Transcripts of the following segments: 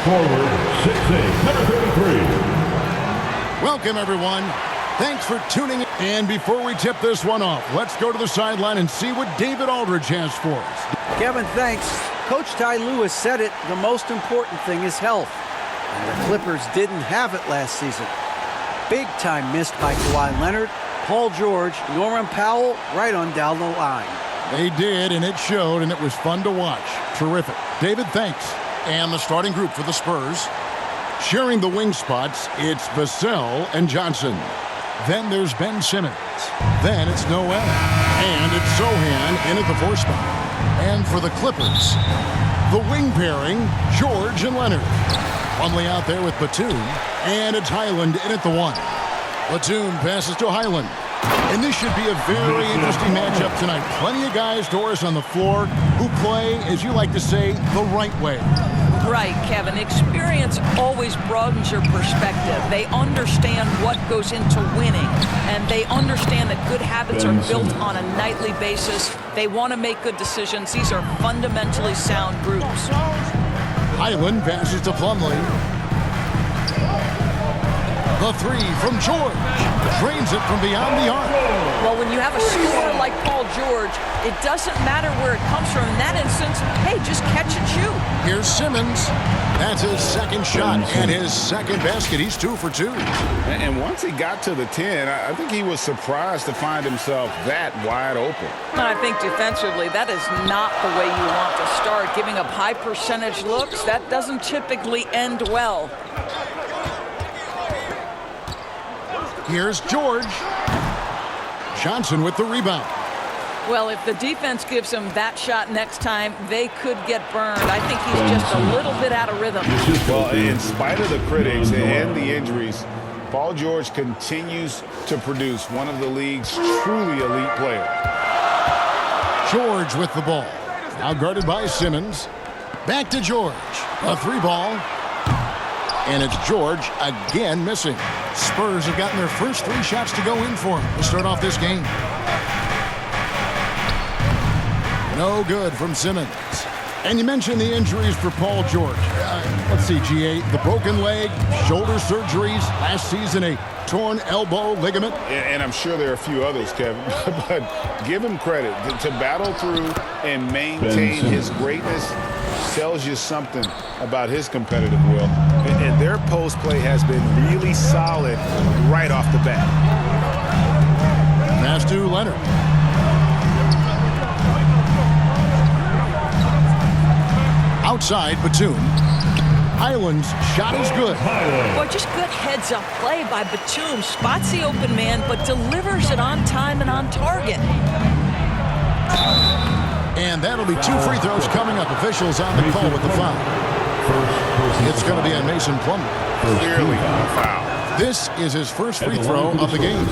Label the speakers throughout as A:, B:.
A: Forward, 6'8", number 33.
B: Welcome, everyone. Thanks for tuning in. And before we tip this one off, let's go to the sideline and see what David Aldridge has for us.
C: Kevin, thanks. Coach Ty Lewis said it, the most important thing is health. And the Clippers didn't have it last season. Big time missed by Kawhi Leonard, Paul George, Norman Powell, right on down the line.
B: They did, and it showed, and it was fun to watch. Terrific. David, thanks. And the starting group for the Spurs. Sharing the wing spots, it's Vassell and Johnson. Then there's Ben Simmons. Then it's Noel. And it's Sohan in at the 4 spot. And for the Clippers, the wing pairing, George and Leonard. Plumlee out there with Batum. And it's Highland in at the 1. Batum passes to Highland. And this should be a very interesting matchup tonight. Plenty of guys, Doris, on the floor who play, as you like to say, the right way.
D: Right, Kevin. Experience always broadens your perspective. They understand what goes into winning, and they understand that good habits are built on a nightly basis. They want to make good decisions. These are fundamentally sound groups.
B: Highland passes to Plumlee. The 3 from George. Drains it from beyond the arc.
D: Well, when you have a scorer like Paul George, it doesn't matter where it comes from. In that instance, hey, just catch and shoot.
B: Here's Simmons. That's his second shot and his second basket. He's 2 for 2.
E: And once he got to the 10, I think he was surprised to find himself that wide open.
D: And I think defensively, that is not the way you want to start. Giving up high percentage looks, that doesn't typically end well.
B: Here's George. Johnson with the rebound.
D: Well, if the defense gives him that shot next time, they could get burned. I think he's just a little bit out of rhythm.
E: Well, in spite of the critics and the injuries, Paul George continues to produce one of the league's truly elite players.
B: George with the ball. Now guarded by Simmons. Back to George. A 3 ball. And it's George again missing. Spurs have gotten their first 3 shots to go in for him to start off this game. No good from Simmons. And you mentioned the injuries for Paul George. Let's see, GA, the broken leg, shoulder surgeries, last season a torn elbow ligament.
E: And I'm sure there are a few others, Kevin, but give him credit. To battle through and maintain his greatness tells you something about his competitive will. And their post play has been really solid right off the bat.
B: Pass to Leonard. Outside, Batum. Highland's shot is good.
D: Well, just good heads-up play by Batum. Spots the open man, but delivers it on time and on target.
B: And that'll be 2 free throws coming up. Officials on the call with the foul. It's going to be on Mason Plumlee.
E: Clearly a foul.
B: This is his first free throw of the game.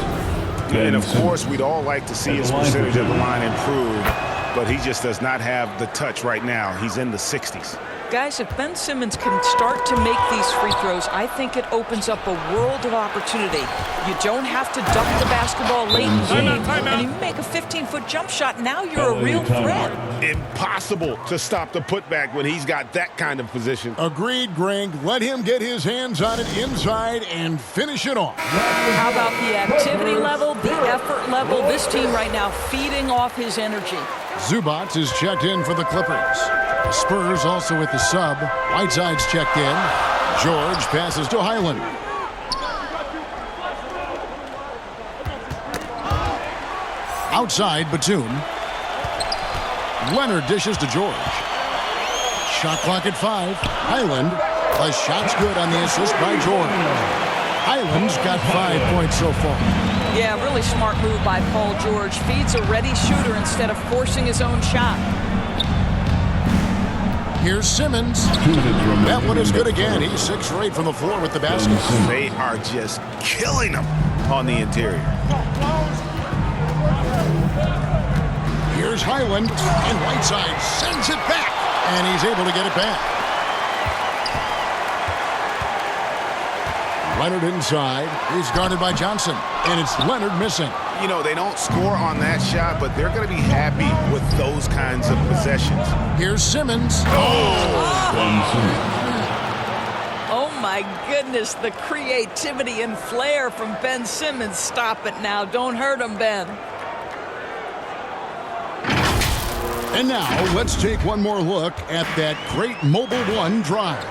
E: And, of course, we'd all like to see his percentage of the line improve, but he just does not have the touch right now. He's in the 60s.
D: Guys, if Ben Simmons can start to make these free throws, I think it opens up a world of opportunity. You don't have to dump the basketball late in the game, and you make a 15-foot jump shot, now you're a real threat.
E: Impossible to stop the putback when he's got that kind of position.
B: Agreed, Greg. Let him get his hands on it inside and finish it off.
D: How about the activity level, the effort level? This team right now feeding off his energy.
B: Zubac is checked in for the Clippers. Spurs also with the sub. Whiteside's checked in. George passes to Highland. Outside, Batum. Leonard dishes to George. Shot clock at 5. Highland. The shot's good on the assist by George. Highland's got 5 points so far.
D: Yeah, really smart move by Paul George. Feeds a ready shooter instead of forcing his own shot.
B: Here's Simmons. That one is good again. He's 6 for 8 from the floor with the basket.
E: They are just killing him on the interior.
B: Here's Highland, and Whiteside sends it back, and he's able to get it back. Leonard inside. He's guarded by Johnson, and it's Leonard missing.
E: You know, they don't score on that shot, but they're going to be happy with those kinds of possessions.
B: Here's Simmons.
D: my goodness, the creativity and flair from Ben Simmons. Stop it now. Don't hurt him, Ben.
B: And now, let's take one more look at that great Mobile One drive.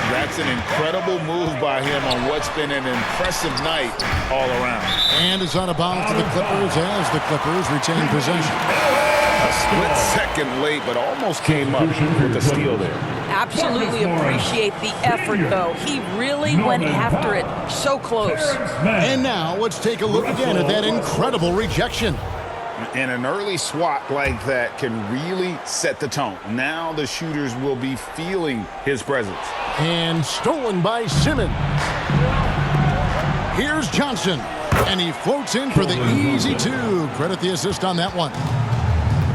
E: That's an incredible move by him on what's been an impressive night all around.
B: And it's out of bounds to the Clippers as the Clippers retain possession.
E: A split second late, but almost came up with a steal there.
D: Absolutely appreciate the effort, though. He really went after it so close.
B: And now, let's take a look again at that incredible rejection.
E: And an early swat like that can really set the tone. Now the shooters will be feeling his presence.
B: And stolen by Simmons. Here's Johnson. And he floats in for the easy two. Credit the assist on that one.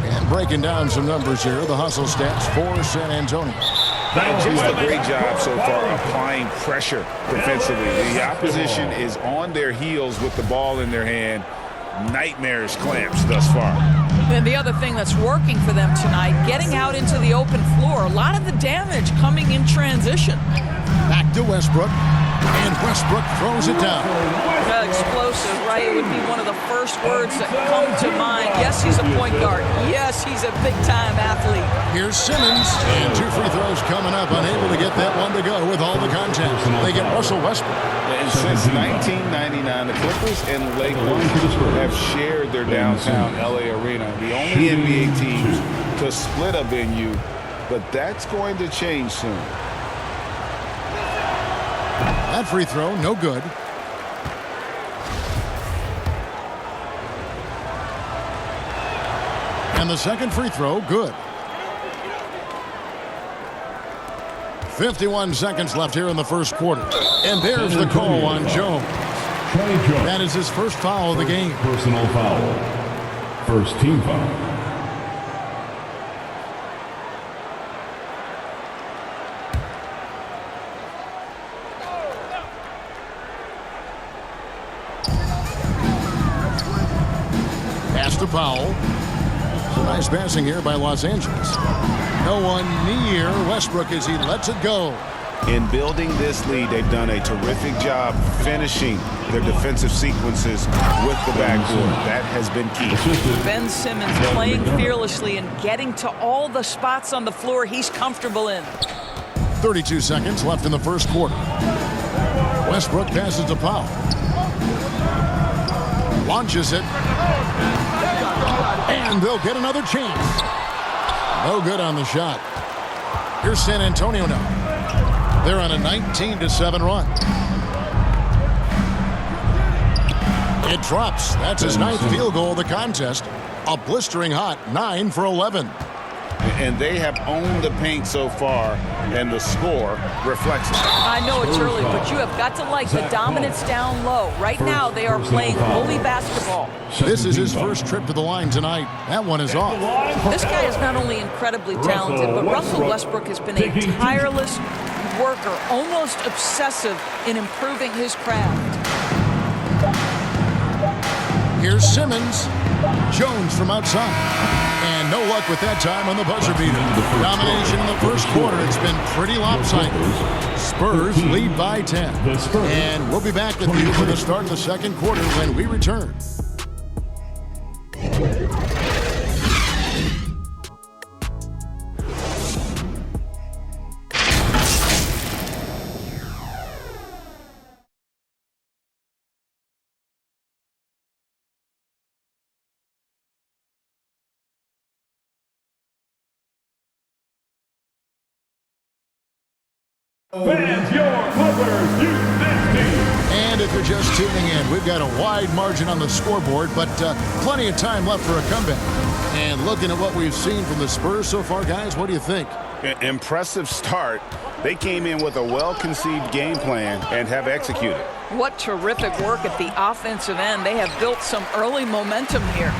B: And breaking down some numbers here, the hustle stats for San Antonio.
E: And just a great job so far applying pressure defensively. The opposition is on their heels with the ball in their hand. Nightmarish clamps thus far.
D: And the other thing that's working for them tonight, getting out into the open floor. A lot of the damage coming in transition.
B: Back to Westbrook. And Westbrook throws it down.
D: Explosive, right? It would be one of the first words that come to mind. Yes, he's a point guard. Yes, he's a big-time athlete.
B: Here's Simmons. And 2 free throws coming up. Unable to get that one to go with all the contact. They get Russell Westbrook.
E: And since 1999, the Clippers and Lakers have shared their downtown LA arena. The only NBA teams to split a venue, but that's going to change soon.
B: That free throw, no good. And the second free throw, good. 51 seconds left here in the first quarter. And there's the call on Jones. That is his first foul of the game.
A: Personal foul. First team foul.
B: Pass to Powell. Some nice passing here by Los Angeles. No one near Westbrook as he lets it go.
E: In building this lead, they've done a terrific job finishing their defensive sequences with the backboard. That has been key.
D: Ben Simmons playing fearlessly and getting to all the spots on the floor he's comfortable in.
B: 32 seconds left in the first quarter. Westbrook passes to Powell. Launches it. And they'll get another chance. No good on the shot. Here's San Antonio now. They're on a 19-7 run. It drops. That's his 9th field goal of the contest. A blistering hot 9 for 11.
E: And they have owned the paint so far, and the score reflects it.
D: I know it's early, but you have got to like the dominance down low. Right now, they are playing bully basketball.
B: This is his first trip to the line tonight. That one is off.
D: This guy is not only incredibly talented, but Russell Westbrook has been a tireless worker, almost obsessive in improving his craft.
B: Here's Simmons. Jones from outside. And no luck with that time on the buzzer beater. Domination in the first quarter. It's been pretty lopsided. Spurs lead by 10. And we'll be back with you for the start of the second quarter when we return.
A: Fans, your Clippers, you
B: And if you're just tuning in, we've got a wide margin on the scoreboard, but plenty of time left for a comeback. And looking at what we've seen from the Spurs so far, guys, what do you think?
E: Impressive start. They came in with a well-conceived game plan and have executed.
D: What terrific work at the offensive end. They have built some early momentum here.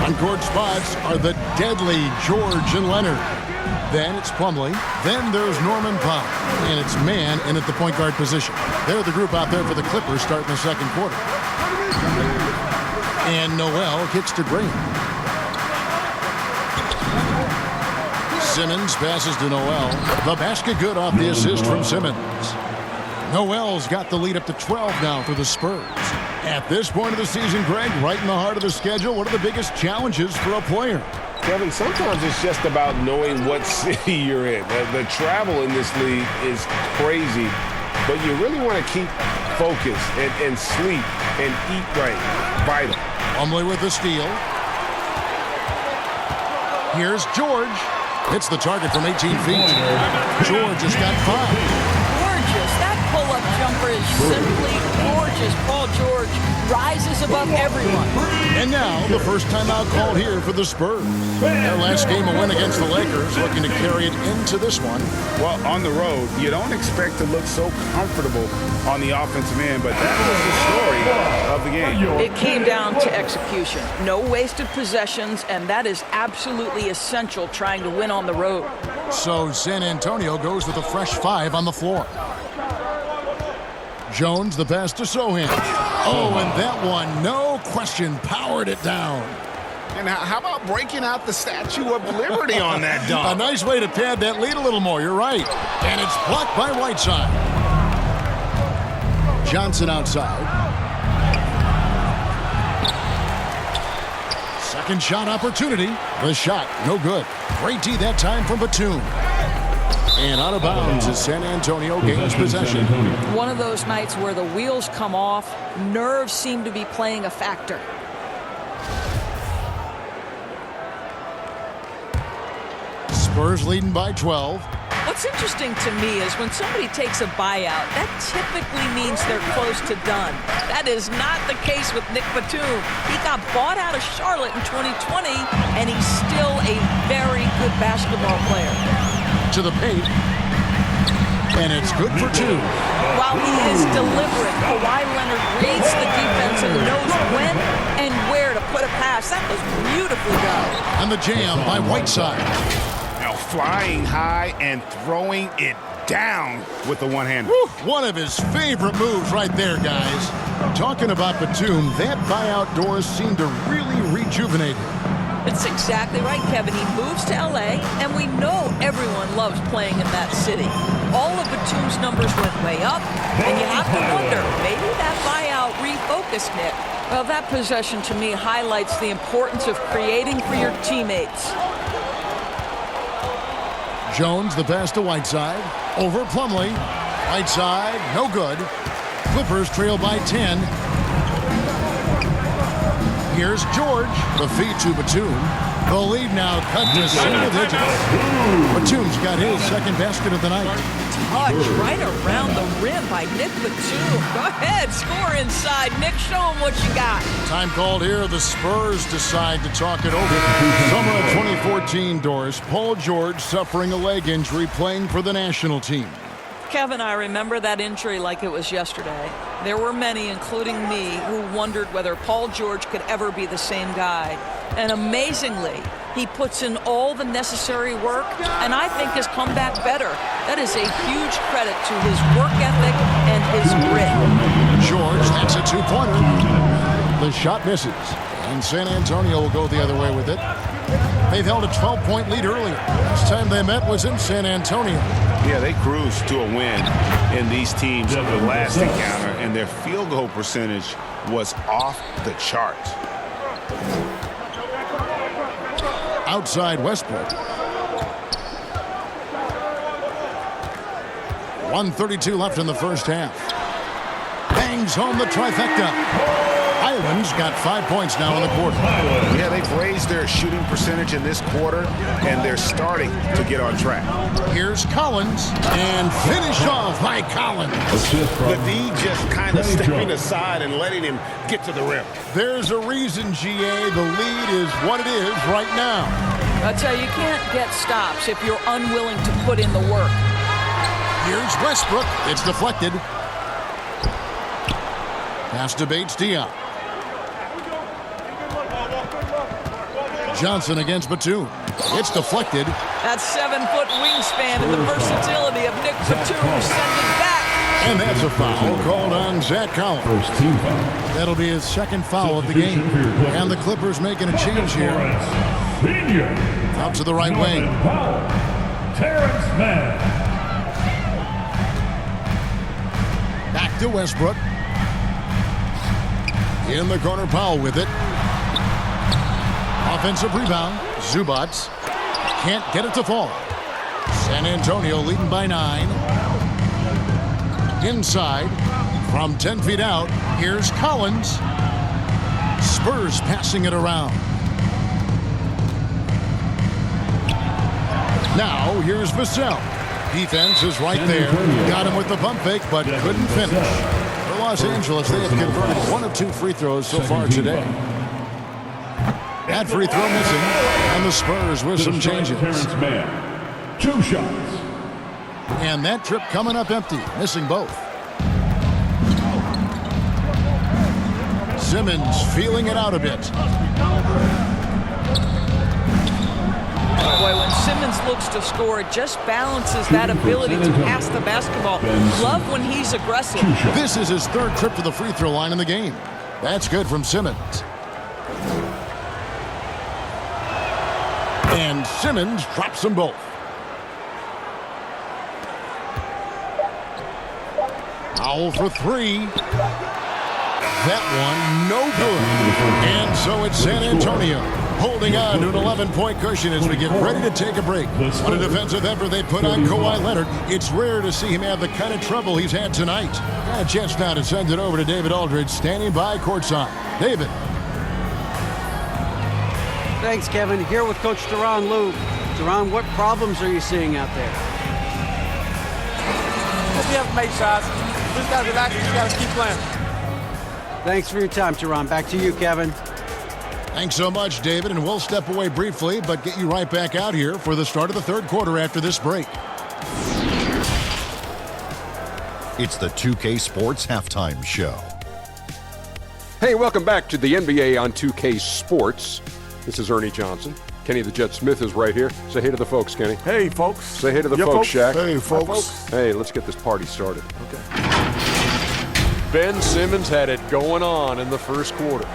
B: On-court spots are the deadly George and Leonard. Then it's Plumlee. Then there's Norman Powell. And it's man in at the point guard position. They're the group out there for the Clippers starting the second quarter. And Noel kicks to Green. Simmons passes to Noel. The basket good off the assist from Simmons. Noel's got the lead up to 12 now for the Spurs. At this point of the season, Greg, right in the heart of the schedule, what are the biggest challenges for a player?
E: Kevin, sometimes it's just about knowing what city you're in. The travel in this league is crazy, but you really want to keep focused and sleep and eat right. Vital.
B: Plumlee with the steal. Here's George. Hits the target from 18 feet. George has got 5.
D: Gorgeous. That pull-up jumper is simply gorgeous. Paul George rises above everyone.
B: And now, the first timeout called here for the Spurs. Their last game, a win against the Lakers, looking to carry it into this one.
E: Well, on the road, you don't expect to look so comfortable on the offensive end, but that was the story of the game.
D: It came down to execution. No wasted possessions, and that is absolutely essential trying to win on the road.
B: So San Antonio goes with a fresh 5 on the floor. Jones, the pass to Sohan. Oh, and that one, no question, powered it down.
E: And how about breaking out the Statue of Liberty on that dunk?
B: A nice way to pad that lead a little more, you're right. And it's blocked by Whiteside. Johnson outside. Second shot opportunity. The shot, no good. Great D that time from Batum. And out of bounds as San Antonio gains possession.
D: One of those nights where the wheels come off, nerves seem to be playing a factor.
B: Spurs leading by 12.
D: What's interesting to me is when somebody takes a buyout, that typically means they're close to done. That is not the case with Nick Batum. He got bought out of Charlotte in 2020, and he's still a very good basketball player.
B: To the paint. And it's good for 2.
D: While he is deliberate, Kawhi Leonard reads the defense and knows when and where to put a pass. That was beautifully done.
B: And the jam by Whiteside.
E: Now flying high and throwing it down with the one-hander.
B: One of his favorite moves right there, guys. Talking about Batum, that buyout doors seem to really rejuvenate him.
D: That's exactly right, Kevin. He moves to L.A., and we know everyone loves playing in that city. All of Batum's numbers went way up, and you have to wonder, maybe that buyout refocused Nick. Well, that possession to me highlights the importance of creating for your teammates.
B: Jones, the pass to Whiteside. Over Plumlee. Whiteside, no good. Clippers trail by 10. Here's George. The feed to Batum. The lead now cut to single digits. Batum's got his second basket of the night.
D: Touch right around the rim by Nick Batum. Go ahead, score inside. Nick, show him what you got.
B: Time called here. The Spurs decide to talk it over. Summer of 2014, Doris. Paul George suffering a leg injury playing for the national team.
D: Kevin, I remember that injury like it was yesterday. There were many, including me, who wondered whether Paul George could ever be the same guy. And amazingly, he puts in all the necessary work, and I think has come back better. That is a huge credit to his work ethic and his grit.
B: George, that's a 2-pointer. The shot misses, and San Antonio will go the other way with it. They've held a 12-point lead earlier. Last time they met was in San Antonio.
E: Yeah, they cruised to a win in these teams the last encounter, and their field goal percentage was off the charts.
B: Outside Westbrook. 1:32 left in the first half. Bangs home the trifecta. Highlands got 5 points now in the quarter.
E: Yeah, they've raised their shooting percentage in this quarter, and they're starting to get on track.
B: Here's Collins, and finish off by Collins.
E: The D just kind of stepping aside and letting him get to the rim.
B: There's a reason, GA, the lead is what it is right now.
D: I tell you, you can't get stops if you're unwilling to put in the work.
B: Here's Westbrook. It's deflected. Pass to Bates-Diop. Johnson against Batum. It's deflected.
D: That 7-foot wingspan and the versatility of Nick Batum send it back.
B: And that's a foul called on Zach Collins.
A: First team foul.
B: That'll be his second foul of the game. And the Clippers making a change here.
A: Senior.
B: Out to the right wing.
A: Terrence Mann.
B: to Westbrook. In the corner, Powell with it. Offensive rebound. Zubac can't get it to fall. San Antonio leading by 9. Inside from 10 feet out. Here's Collins. Spurs passing it around. Now here's Vassell. Defense is right there. Got him with the pump fake, but couldn't finish. For Los Angeles, they have converted 1 of 2 free throws so far today. That free throw missing, and the Spurs with some changes.
A: 2 shots.
B: And that trip coming up empty, missing both. Simmons feeling it out a bit.
D: Boy, when Simmons looks to score, it just balances that ability to pass the basketball. Love when he's aggressive.
B: This is his 3rd trip to the free throw line in the game. That's good from Simmons. And Simmons drops them both. Powell for 3. That one, no good. And so it's San Antonio holding on to an 11-point cushion as we get ready to take a break. What a defensive effort they put on Kawhi Leonard. It's rare to see him have the kind of trouble he's had tonight. Got a chance now to send it over to David Aldridge, standing by courtside. David.
C: Thanks, Kevin. Here with Coach Tyronn Lue. Tyronn, what problems are you seeing out there?
F: We haven't made shots. We just got to relax and just got to keep playing.
C: Thanks for your time, Tyronn. Back to you, Kevin.
B: Thanks so much, David, and we'll step away briefly, but get you right back out here for the start of the 3rd quarter after this break.
G: It's the 2K Sports Halftime Show.
H: Hey, welcome back to the NBA on 2K Sports. This is Ernie Johnson. Kenny the Jet Smith is right here. Say hey to the folks, Kenny.
F: Hey, folks.
H: Say hey to the folks, Shaq.
E: Hey, folks.
H: Hey, let's get this party started. Okay. Ben Simmons had it going on in the first quarter.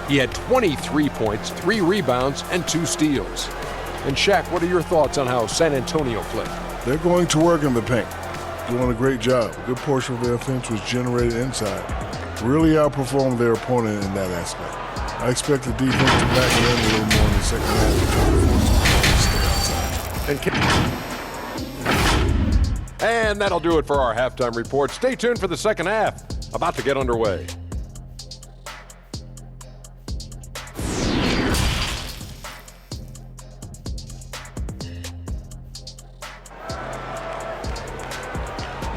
H: He had 23 points, 3 rebounds, and 2 steals. And Shaq, what are your thoughts on how San Antonio played?
I: They're going to work in the paint. Doing a great job. A good portion of their offense was generated inside. Really outperformed their opponent in that aspect. I expect the defense to back it in a little more in the second half.
H: And that'll do it for our halftime report. Stay tuned for the second half. About to get underway.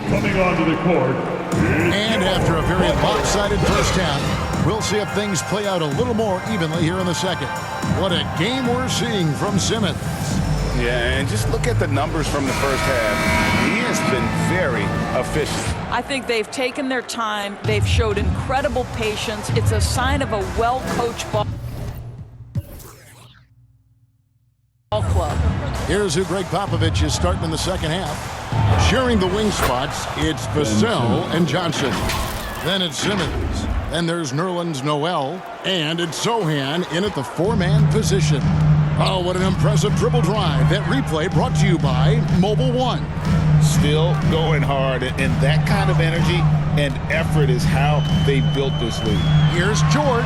A: Coming onto the court.
B: And after a very lopsided first half, we'll see if things play out a little more evenly here in the second. What a game we're seeing from Simmons.
E: Yeah, and just look at the numbers from the first half. He has been very efficient.
D: I think they've taken their time. They've showed incredible patience. It's a sign of a well-coached ball club.
B: Here's who Greg Popovich is starting in the second half. Sharing the wing spots, it's Vassell and Johnson. Then it's Simmons. Then there's Nerlens Noel. And it's Sohan in at the 4-man position. Oh, what an impressive dribble drive. That replay brought to you by Mobile One.
E: Still going hard, and that kind of energy and effort is how they built this league.
B: Here's George.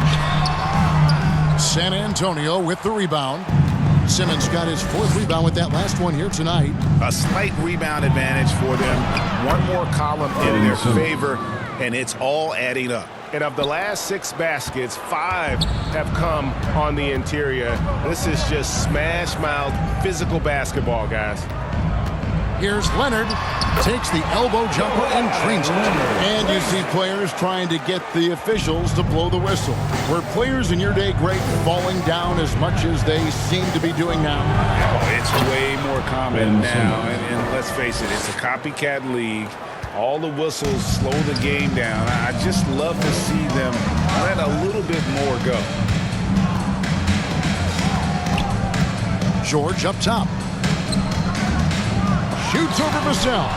B: San Antonio with the rebound. Simmons got his 4th rebound with that last one here tonight.
E: A slight rebound advantage for them. One more column in their favor, and it's all adding up. And of the last 6 baskets, 5 have come on the interior. This is just smash-mouth physical basketball, guys.
B: Here's Leonard. Takes the elbow jumper and drains it. And you see players trying to get the officials to blow the whistle. Were players in your day great falling down as much as they seem to be doing now?
E: Oh, it's way more common now. And let's face it, it's a copycat league. All the whistles slow the game down. I just love to see them let a little bit more go.
B: George up top. Shoots over Vassell.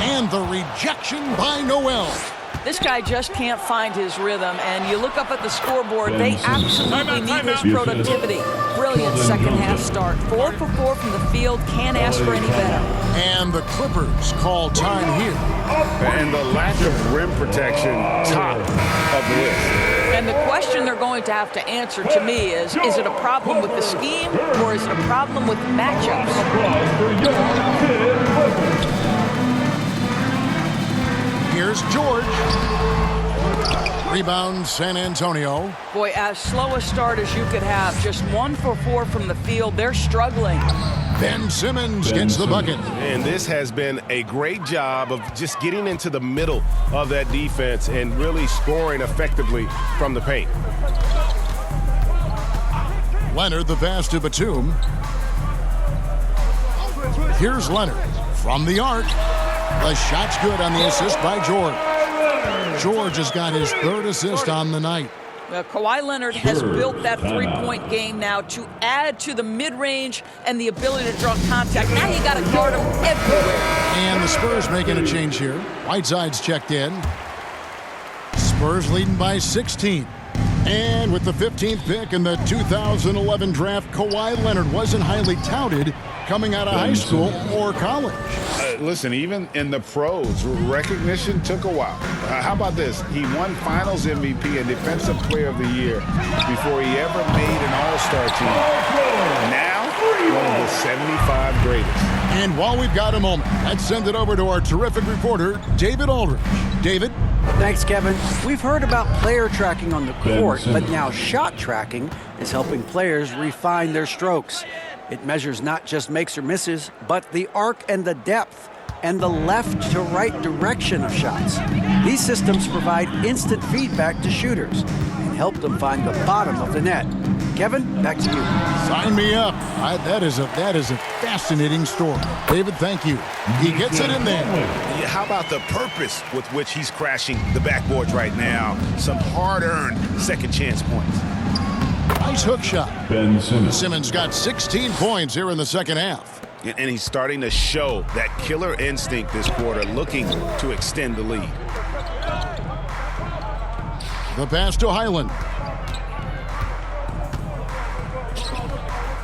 B: And the rejection by Noel.
D: This guy just can't find his rhythm, and you look up at the scoreboard, they absolutely need his productivity. Brilliant second half start. 4 for 4 from the field, can't ask for any better.
B: And the Clippers call time here.
E: And the lack of rim protection, top of the list.
D: And the question they're going to have to answer to me is it a problem with the scheme or is it a problem with matchups?
B: Here's George. Rebound, San Antonio.
D: Boy, as slow a start as you could have. Just 1 for 4 from the field. They're struggling.
B: Ben Simmons gets the bucket.
J: And this has been a great job of just getting into the middle of that defense and really scoring effectively from the paint.
B: Leonard, the pass to Batum. Here's Leonard from the arc. The shot's good on the assist by George. George has got his 3rd assist on the night.
D: Kawhi Leonard has built that three-point game now to add to the mid-range and the ability to draw contact. Now you got to guard him everywhere.
B: And the Spurs making a change here. Whiteside's checked in. Spurs leading by 16. And with the 15th pick in the 2011 draft, Kawhi Leonard wasn't highly touted coming out of high school or college.
E: Listen, even in the pros, recognition took a while. How about this? He won Finals MVP and Defensive Player of the Year before he ever made an All-Star team. Now, one of the 75 greatest.
B: And while we've got a moment, let's send it over to our terrific reporter, David Aldridge. David?
C: Thanks, Kevin. We've heard about player tracking on the court, but now shot tracking is helping players refine their strokes. It measures not just makes or misses, but the arc and the depth and the left to right direction of shots. These systems provide instant feedback to shooters and help them find the bottom of the net. Kevin, back to you.
B: Sign me up. That is a fascinating story. David, thank you. He gets it in there.
J: Yeah, how about the purpose with which he's crashing the backboards right now? Some hard-earned second chance points.
B: Nice hook shot.
A: Ben Simmons.
B: Simmons got 16 points here in the second half.
J: And he's starting to show that killer instinct this quarter, looking to extend the lead.
B: The pass to Highland.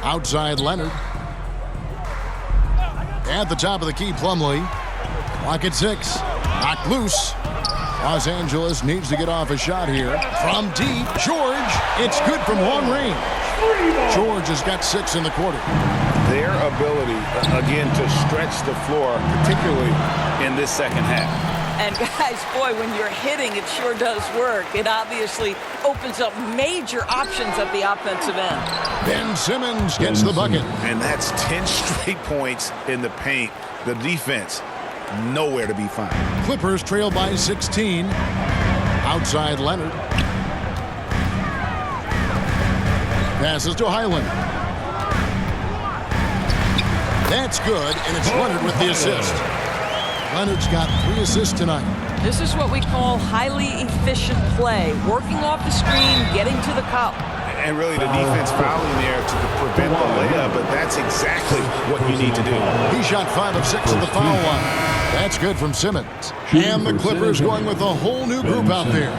B: Outside Leonard. At the top of the key, Plumlee. Clock at 6. Knocked loose. Los Angeles needs to get off a shot here. From deep, George. It's good from long range. George has got 6 in the quarter.
E: Their ability, again, to stretch the floor, particularly in this second half.
D: And guys, boy, when you're hitting, it sure does work. It obviously opens up major options at the offensive end.
B: Ben Simmons gets the bucket.
J: And that's 10 straight points in the paint. The defense, nowhere to be found.
B: Clippers trail by 16. Outside Leonard. Passes to Highland. That's good, and it's Leonard with the assist. Leonard's got 3 assists tonight.
D: This is what we call highly efficient play. Working off the screen, getting to the cup.
J: And really the defense fouling there to prevent the layup, but that's exactly what you need to do.
B: He shot 5 of 6 at the foul line. That's good from Simmons. And the Clippers going with a whole new group out there.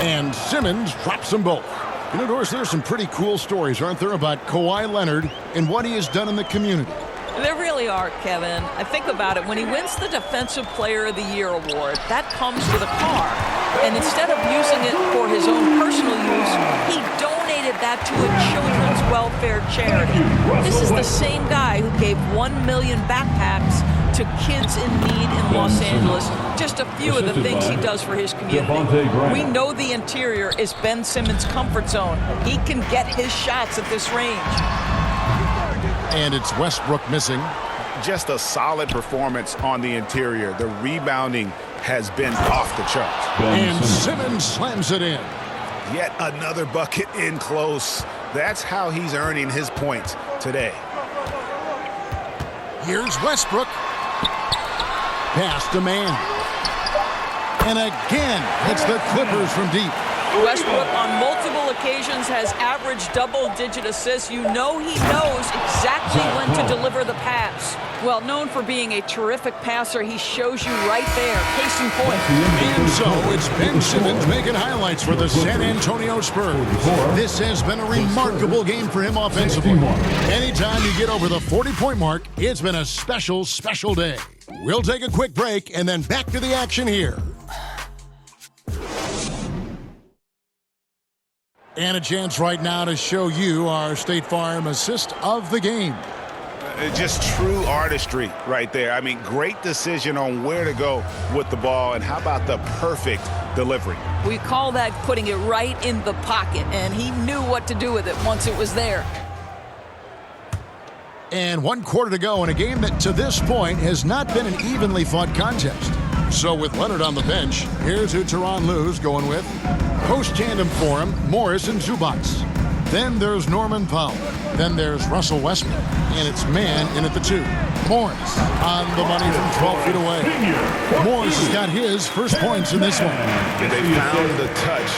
B: And Simmons drops them both. You know, Doris, there's some pretty cool stories, aren't there, about Kawhi Leonard and what he has done in the community.
D: There really are, Kevin. I think about it. When he wins the Defensive Player of the Year award, that comes with a car. And instead of using it for his own personal use, he donated that to a children's welfare charity. This is the same guy who gave 1 million backpacks to kids in need in Los Angeles. Just a few of the things he does for his community. We know the interior is Ben Simmons' comfort zone. He can get his shots at this range.
B: And it's Westbrook missing.
E: Just a solid performance on the interior. The rebounding has been off the charts.
B: And Simmons slams it in.
J: Yet another bucket in close. That's how he's earning his points today.
B: Here's Westbrook. Pass to man. And again, it's the Clippers from deep.
D: Westbrook on multiple occasions has averaged double-digit assists. You know he knows exactly when to deliver the pass. Well, known for being a terrific passer, he shows you right there. Case in point.
B: And so it's Ben Simmons making highlights for the San Antonio Spurs. This has been a remarkable game for him offensively. Anytime you get over the 40-point mark, it's been a special, special day. We'll take a quick break and then back to the action here. And a chance right now to show you our State Farm assist of the game.
E: Just true artistry right there. I mean, great decision on where to go with the ball, and how about the perfect delivery?
D: We call that putting it right in the pocket, and he knew what to do with it once it was there.
B: And 1 quarter to go in a game that to this point has not been an evenly fought contest. So with Leonard on the bench, here's who Tyronn Lue's going with. Post-tandem for him, Morris and Zubac. Then there's Norman Powell. Then there's Russell Westbrook. And it's man in at the 2. Morris on the money from 12 feet away. Morris has got his first points in this one.
E: They found the touch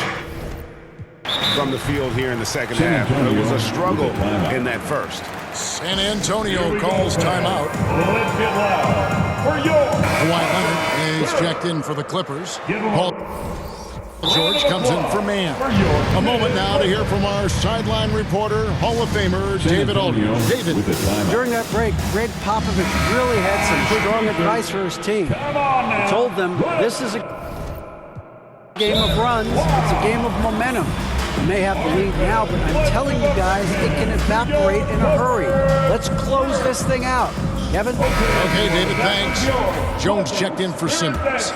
E: from the field here in the second half. It was a struggle in that first.
B: San Antonio calls timeout.
A: Let's get loud for York.
B: Kawhi Leonard is checked in for the Clippers. Paul George comes in for man. A moment now to hear from our sideline reporter, Hall of Famer David Aldridge. David.
C: During that break, Greg Popovich really had some strong advice for his team. He told them this is a game of runs, it's a game of momentum. You may have the lead now, but I'm telling you guys, it can evaporate in a hurry. Let's close this thing out. Kevin?
B: Okay, David, thanks. Jones checked in for Simmons.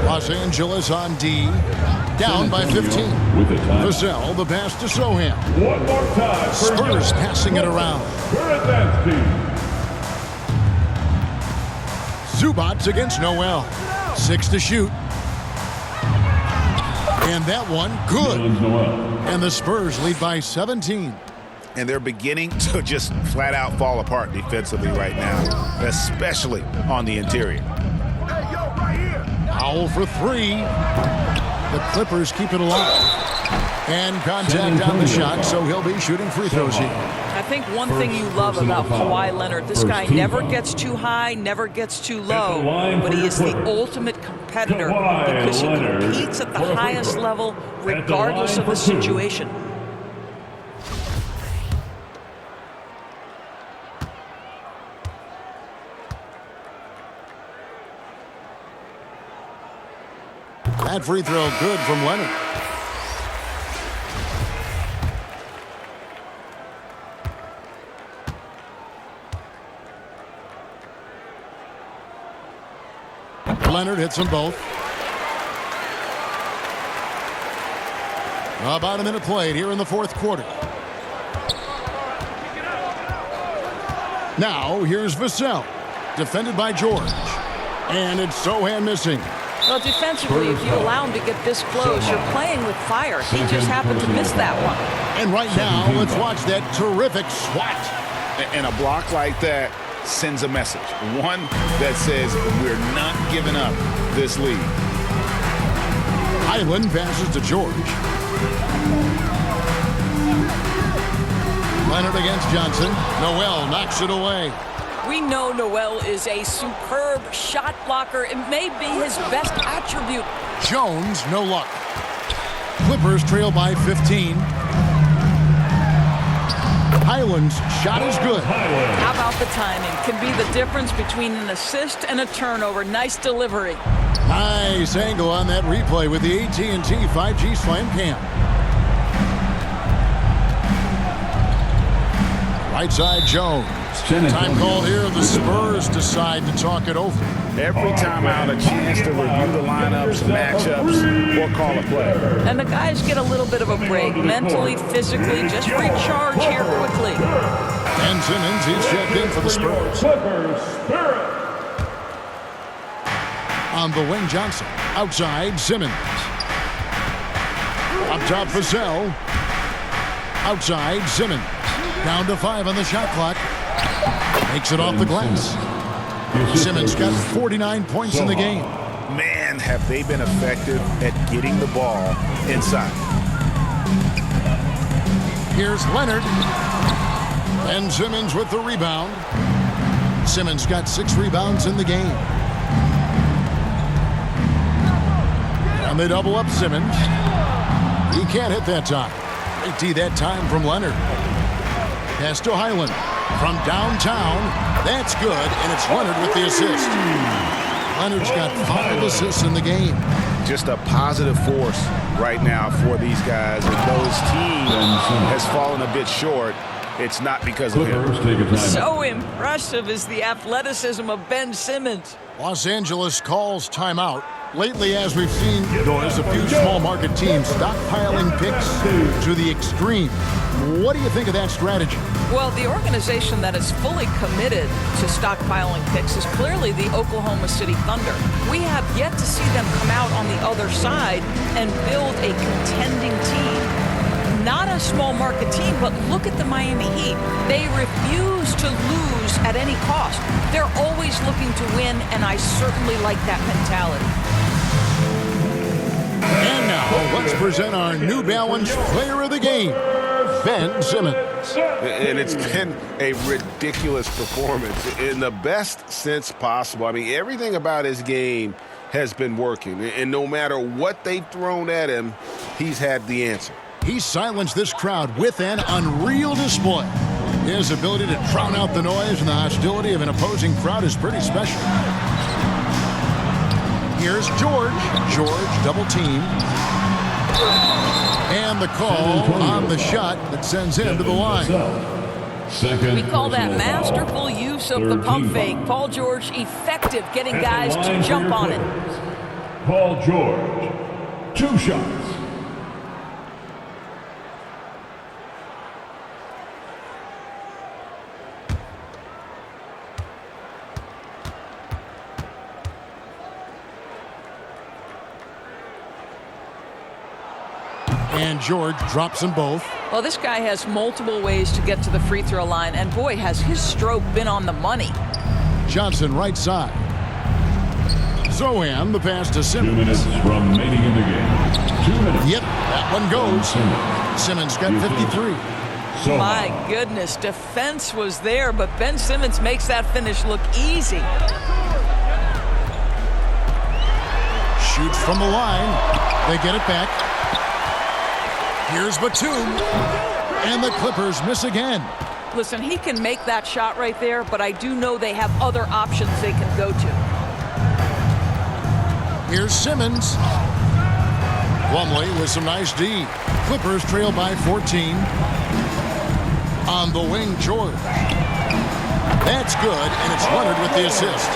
B: Los Angeles on D. Down by 15. Vassell, the pass to Sohan.
A: One more time.
B: Spurs passing it around. Zubac against Noel. 6 to shoot. And that one, good. And the Spurs lead by 17.
E: And they're beginning to just flat out fall apart defensively right now, especially on the interior.
B: Powell for 3. The Clippers keep it alive. And contact on the shot, so he'll be shooting free throws here.
D: I think one thing you love about Kawhi Leonard, this guy never gets too high, never gets too low, but he is the ultimate competitor because he competes at the highest level regardless of the situation.
B: That free throw good from Leonard. Leonard hits them both. About a minute played here in the fourth quarter. Now here's Vassell, defended by George. And it's Sohan missing.
D: Well, defensively, if you allow him to get this close, you're playing with fire. He just happened to miss that one.
B: And right now, let's watch that terrific swat.
E: And a block like that sends a message. One that says we're not giving up this lead.
B: Highland passes to George. Leonard against Johnson. Noel knocks it away.
D: We know Noel is a superb shot blocker. It may be his best attribute.
B: Jones, no luck. Clippers trail by 15. Highland's shot is good.
D: How about the timing? Can be the difference between an assist and a turnover. Nice delivery.
B: Nice angle on that replay with the AT&T 5G Slam Cam. Right side, Jones. Time call here. The Spurs decide to talk it over.
E: Every time out, a chance to review the lineups, matchups, or call a play.
D: And the guys get a little bit of a break, mentally, physically, just recharge here quickly.
B: And Simmons, he's checked in for the Spurs. On the wing, Johnson. Outside, Simmons. Up top, Vassell. Outside, Simmons. Down to 5 on the shot clock. Makes it off the glass. Simmons got 49 points in the game.
E: man, have they been effective at getting the ball inside.
B: Here's Leonard. Ben Simmons with the rebound. Simmons got 6 rebounds in the game. And they double up Simmons. He can't hit that time. Great D that time from Leonard. Pass to Highland. From downtown, that's good, and it's Leonard with the assist. Leonard's got 5 assists in the game.
E: Just a positive force right now for these guys. And though his team has fallen a bit short, it's not because of him.
D: So impressive is the athleticism of Ben Simmons.
B: Los Angeles calls timeout. Lately, as we've seen, Doris, a few small market teams stockpiling picks to the extreme. What do you think of that strategy?
D: Well, the organization that is fully committed to stockpiling picks is clearly the Oklahoma City Thunder. We have yet to see them come out on the other side and build a contending team. Not a small market team, but look at the Miami Heat. They refuse to lose at any cost. They're always looking to win, and I certainly like that mentality.
B: And now, let's present our New Balance Player of the Game, Ben Simmons.
J: And it's been a ridiculous performance in the best sense possible. I mean, everything about his game has been working. And no matter what they've thrown at him, he's had the answer.
B: He silenced this crowd with an unreal display. His ability to drown out the noise and the hostility of an opposing crowd is pretty special. Here's George. George double team. And the call on the shot that sends him to the line.
D: We call that masterful use of the pump fake. Paul George effective getting guys to jump on it.
A: Paul George, 2 shots.
B: And George drops them both.
D: Well, this guy has multiple ways to get to the free throw line, and boy, has his stroke been on the money.
B: Johnson right side. Zohan, the pass to
A: 2
B: Simmons.
A: minutes remaining in the game. 2 minutes.
B: Yep, that one goes. Simmons got 53.
A: So
D: My goodness, defense was there, but Ben Simmons makes that finish look easy.
B: Shoots from the line. They get it back. Here's Batum. And the Clippers miss again.
D: Listen, he can make that shot right there, but I do know they have other options they can go to.
B: Here's Simmons. Plumlee with some nice D. Clippers trail by 14. On the wing, George. That's good, and it's Leonard with the assist.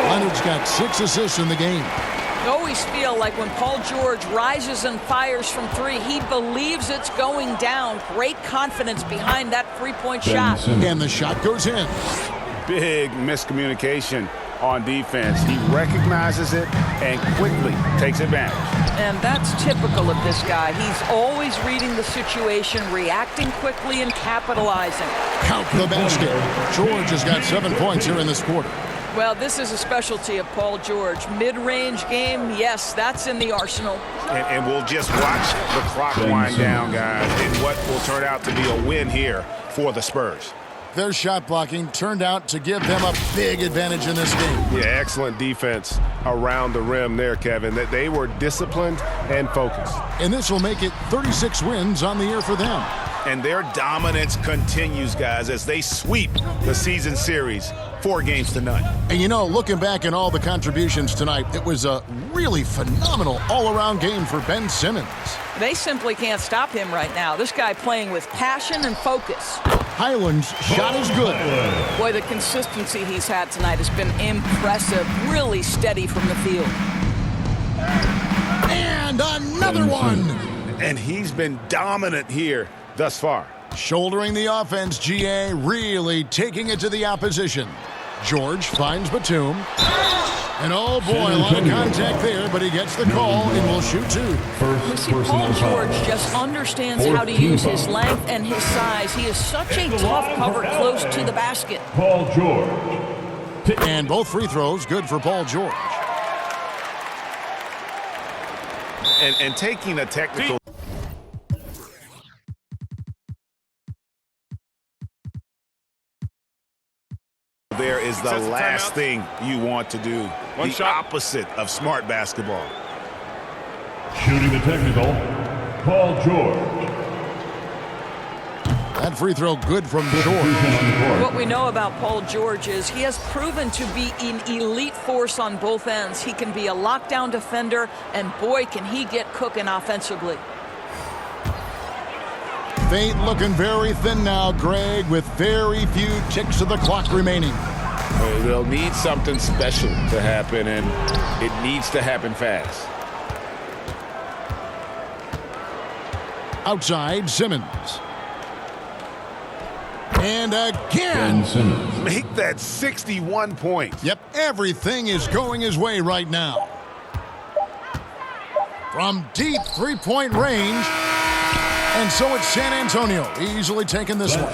B: Leonard's got 6 assists in the game.
D: I always feel like when Paul George rises and fires from 3, he believes it's going down. Great confidence behind that three-point shot.
B: And the shot goes in.
E: Big miscommunication on defense. He recognizes it and quickly takes advantage.
D: And that's typical of this guy. He's always reading the situation, reacting quickly, and capitalizing.
B: Count the basket. George has got 7 points here in this quarter.
D: Well, this is a specialty of Paul George. Mid-range game, yes, that's in the arsenal.
E: And we'll just watch the clock wind down, guys, in what will turn out to be a win here for the Spurs.
B: Their shot blocking turned out to give them a big advantage in this game.
J: Yeah, excellent defense around the rim there, Kevin. That they were disciplined and focused.
B: And this will make it 36 wins on the year for them.
E: And their dominance continues, guys, as they sweep the season series 4-0.
B: And you know, looking back at all the contributions tonight, it was a really phenomenal all-around game for Ben Simmons.
D: They simply can't stop him right now. This guy playing with passion and focus.
B: Highland's shot is good.
D: Boy, the consistency he's had tonight has been impressive. Really steady from the field.
B: And another one.
E: And he's been dominant here thus far.
B: Shouldering the offense, GA really taking it to the opposition. George finds Batum. And oh boy, a lot of contact there, but he gets the call and will shoot 2.
D: You see, Paul George just understands how to use his length and his size. He is such a tough cover close to the basket.
A: Paul George.
B: And both free throws good for Paul George.
E: And taking a technical. There is the last thing you want to do. The opposite of smart basketball.
A: Shooting the technical, Paul George.
B: That free throw good from George.
D: What we know about Paul George is he has proven to be an elite force on both ends. He can be a lockdown defender, and boy, can he get cooking offensively.
B: Fate looking very thin now, Greg, with very few ticks of the clock remaining.
E: They'll need something special to happen, and it needs to happen fast.
B: Outside, Simmons. And again.
A: Ben Simmons.
E: Make that 61 points.
B: Yep, everything is going his way right now. From deep three-point range. And so it's San Antonio easily taking this one.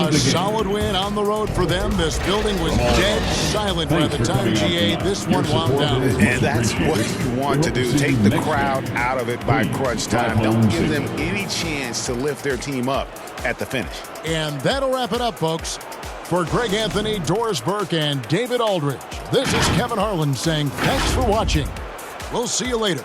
B: A solid win on the road for them. This building was dead silent by the time GA this one wound down.
E: And that's what you want to do. Take the crowd out of it by crunch time. Don't give them any chance to lift their team up at the finish.
B: And that'll wrap it up, folks. For Greg Anthony, Doris Burke, and David Aldridge, this is Kevin Harlan saying thanks for watching. We'll see you later.